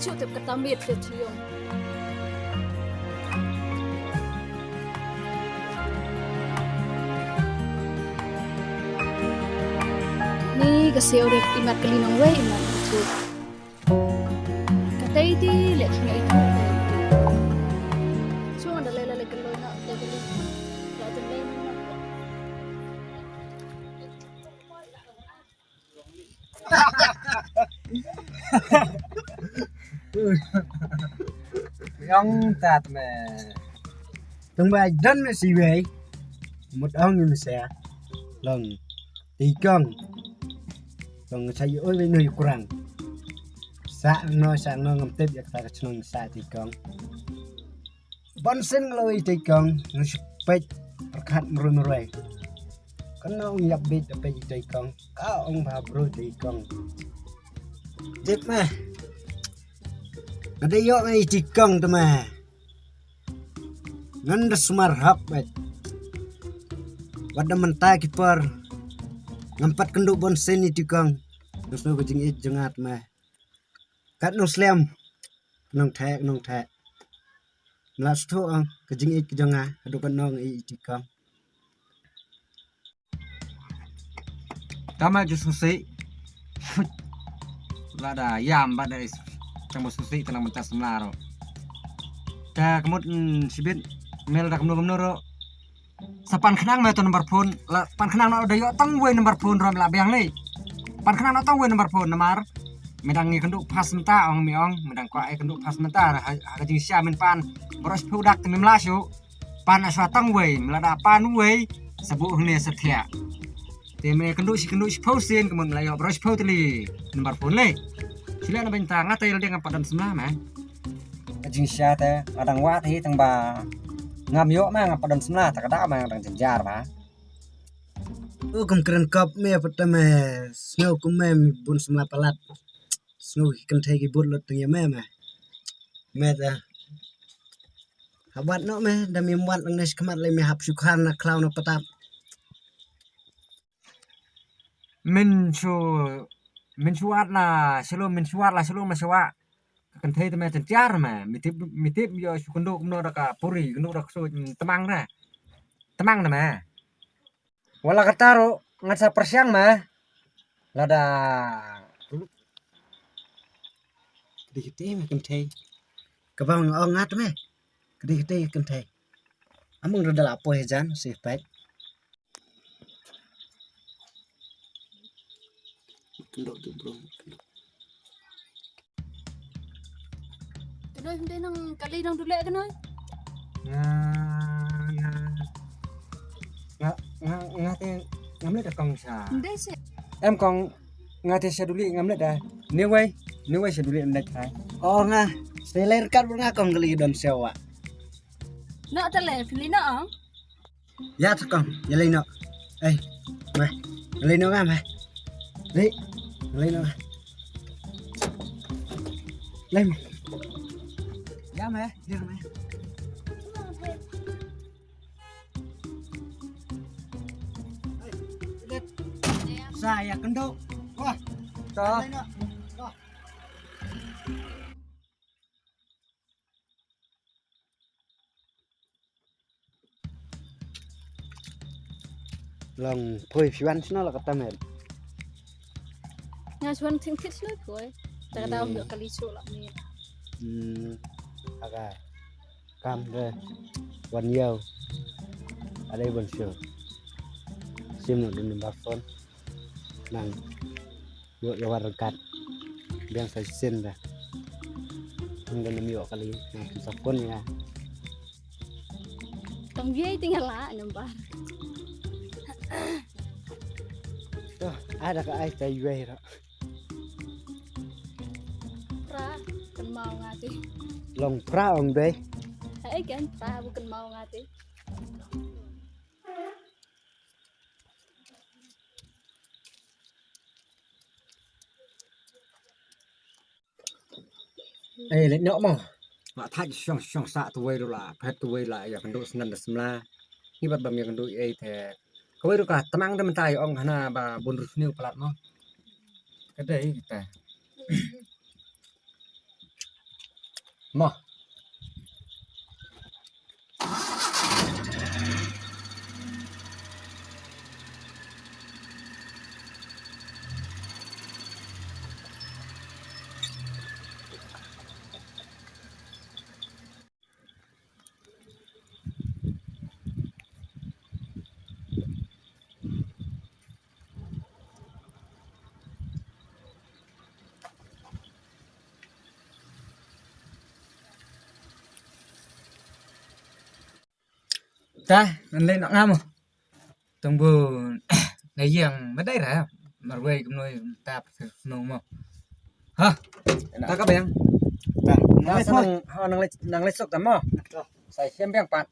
chu tep katamit fe chiong ni kasi orek imat kalinong way imat chu katay di lek nga ito so ang dalay kaloy na dalay lajan lay na Yang tat me tung ba dan me si we một ông như xe lần tí cân lần chạy ôi với người kurang sang nó ngầm tiếp việc ta chân sa tí cân bắn sinh lôi tí cân nó spek perkat merunai kan ông nhập bit apa tí cân cả ông bà bro tí cân tiếp mà ada yo ngai tí cân tu mà nganda smar hap pada mentah kiper ngampat kenduk bonsen itu kang terus nu kucing it jengat mah kat nu slam nong thek las tho ang kucing it jenga adu kan nong itu kang tama ju susi lada yam bada trong một susi tenang mentas semlaro ta kemut sibit mel dak mno ro sapan khenang me to nomor phone la pan khenang no dayo tang we nomor phone rom la beng ni pan khenang no tang we nomor phone namar medang ni kenduk pas menta ong mi ong medang ko ai kenduk pas menta ha ka sia men pan boros pudak te mem lasu pan aswa tang we melada pan we sabu hne sathya te me kenduk si posin kemun melayo boros potli nomor phone le sila na benta ngata il dengan padan semlah ma kucing sia te adang wa thi tang ba ngam yo ma ngap padam semla tak ada ma dang jenjar ba kum keren kap me patame snow kum me bun semla palat snow kan thai ki bun lot teng me ta habat no me dam mi wat lang nes khamat le me hap sukhan na klaw na patap min chuat la selo maswa kan thai tama jenjar ma mitip yo sukunduk no daka puri kenduk dak so temang na ma wala kataro ngatsa persiang ma lada kete me kan thai kabang ngat me kete kan thai amung rodal apo hejan si pet kenduk tu bro kanoy hindi nang kalinong dule kanoy ngate ngamle dak kong sa hindi se em kong ngate sa duli ngamle da ni wei sa duli ndak hai oh nga seler kat nga kong kali don sewa na tale filina ang ya takong yalino eh ma yalino nga ma li yalino lem ya ma dir ma saya kenduk wah to lòng phơi phiwan nó là cái tâm hết nga chuan thing thit loi poi ta daw yo kali chu la ni agak cam rồiวันเดียวอะไรบนเชือกซิมหนึ่งเป็นบัฟฟอนนั่งโยกวาระกัดเบี้ยงใส่เส้นเลยมันก็มีออกอะไรนั่งสับก้นไง tong ye tinggal la nambar ada ke ai tay gue đó pra kan mau ngati lòng pra ông đây hai kan pra bukan mau ngati đây lại nọ mà ma thaj shong sa tu wei la phet tu wei la ya kenduk senan semla ni bat bam ya kenduk ei the ko wei ka temang de mentai ong hana ba bun rusniu pelat mo kadai kita Mah. Ta, lên nặng ngam tông bù ngày giang mất đấy ra mà quay cũng nuôi tạp nông mà hả ta các bạn Ta. năng sang họ năng lấy sốc tắm mà sai xem beng bạn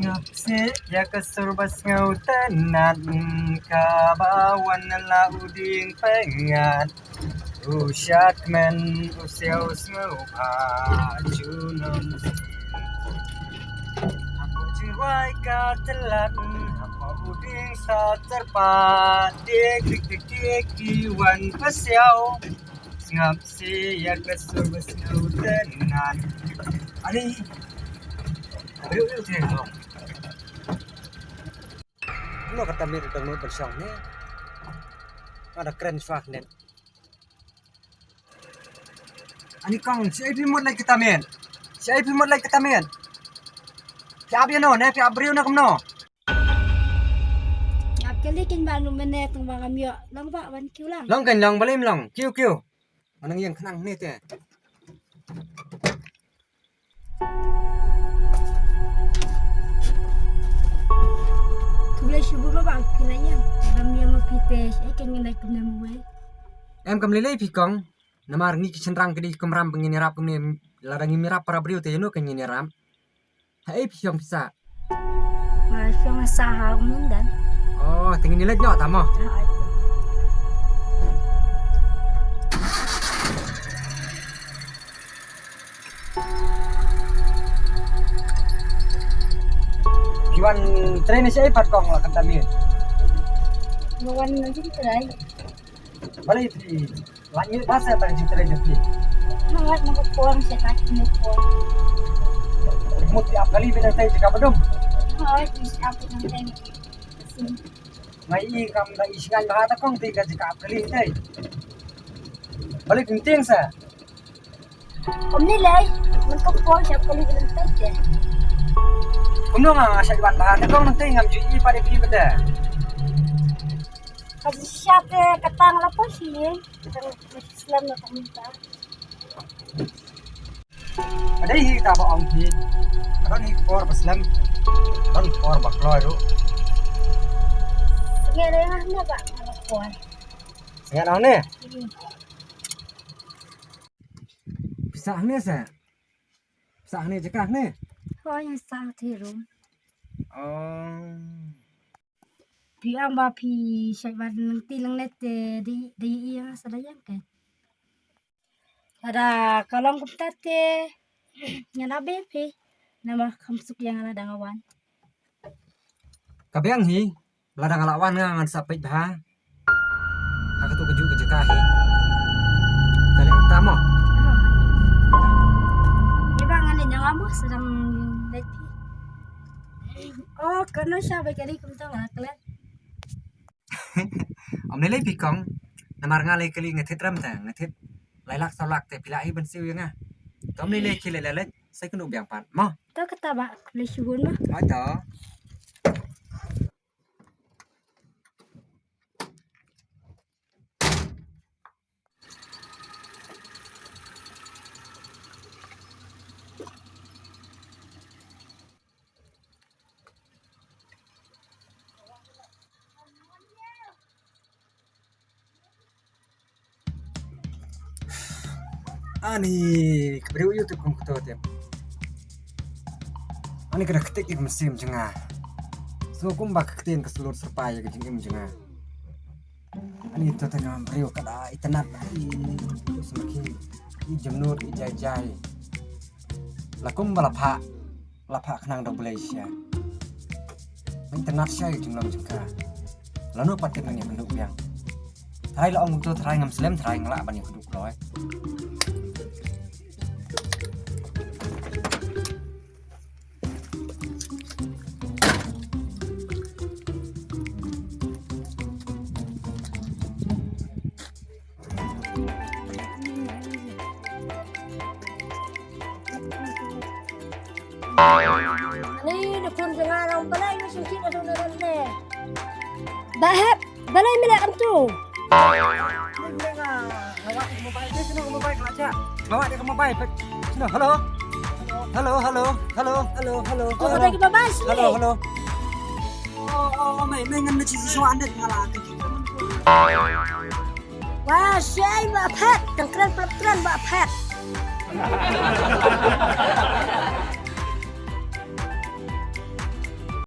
ngapsi ya kesurbas ngautan kabawan la uding pengat usyat men usiau ngau pacunan aku jiwai katelan apa uding sa terpat dik dik dik wan pasiau ngapsi ya kesurbas ngautan ani ayo tengok nó kata mir tang no bersang ne ada keren swag nen ani kang si ai mod like kita men si ai mod like kita men kya bi no ne kya brio na kum no Ngap kali kin ba nu mene tung ba ngam yo lang ba wan kiu lang. long kan long balim long kiu kiu anang yang khnang ne te Boleh syubu ba ba pila yang. Ram yang mapite ai kan ngai kum nam we. em kam lele pi kong namar ni kichen rang kedi kamram pengini rap kemni ladangi mirap para brio te no kan ni ram hai pi yong bisa Ma syong saha mundan. oh tingin nilai nyo tamo Ha itu. kiwan train si ai pat kong la kata mi Ngawan nanti terai. balik pi langi bahasa pada jutra jutra Hangat nak puang sekat ni puang. mut tiap kali beda tay jika bedum Hangat is aku nang teng. ngai i kam da isingan bahata kong tiga jika kali tay balik penting sa Om ni lai. Mun ko puang siap kali bilang teng. kumno nga sa iwan bahata kong nanti ngam ju i pada pi beda Kasi siap katang la po siya. Katang Islam na paminta. ada hi ta ba ong ki adon hi por baslam don por bakloy ru Ngere na ba ang puang. sengat on ne bisa ne sa bisa ne jekah ne Ho yang sa thi rum. oh Pi ang ba pi siya ba nang tilang net di iya sa dayan kan. Ada kalong kumtate nga nabe pi nama kamsuk yang ada dangawan. kabyang hi ladang alawan nga ngan sapit bah aku tu keju ke jekah hi tali utama Iba nga din yang amo sedang net pi. Oh, kano siya ba kali kumta nga naklet. om nilai pikong namar ngalai kali ngetit ram ta ngetit lailak salak te pilai ben siu nga tom nilai kile lele sai kenu biang pan mo Ito kata ba kuli syugun mo. ai to Ani kebriu YouTube kum ketua tiap. Ani kena ketik ik mesim jengah. So kum bak ketin ke seluruh serpaya ke jengim jengah. Ani itu tengah beriu kada itenat semakin i jemnur i jai. Lakum balapha kenang do Malaysia. Internet saya jumlah jengka. Lalu pakai banyak penduduk yang. Thay là ông tôi thay ngầm slim thay ngã bạn nhiều đủ rồi. Ini dukun jangan orang balai ni sungkit ada orang ni. Bahap balai mana kamu tu? Bawa ke mobile dia sini mobile aja. Bawa dia ke mobile. Sini halo. Halo. Kau ada ke bawah sini? Halo. Oh, mày ngân nó chỉ số ăn được là Wah, saya bapak, tengkeran bapak.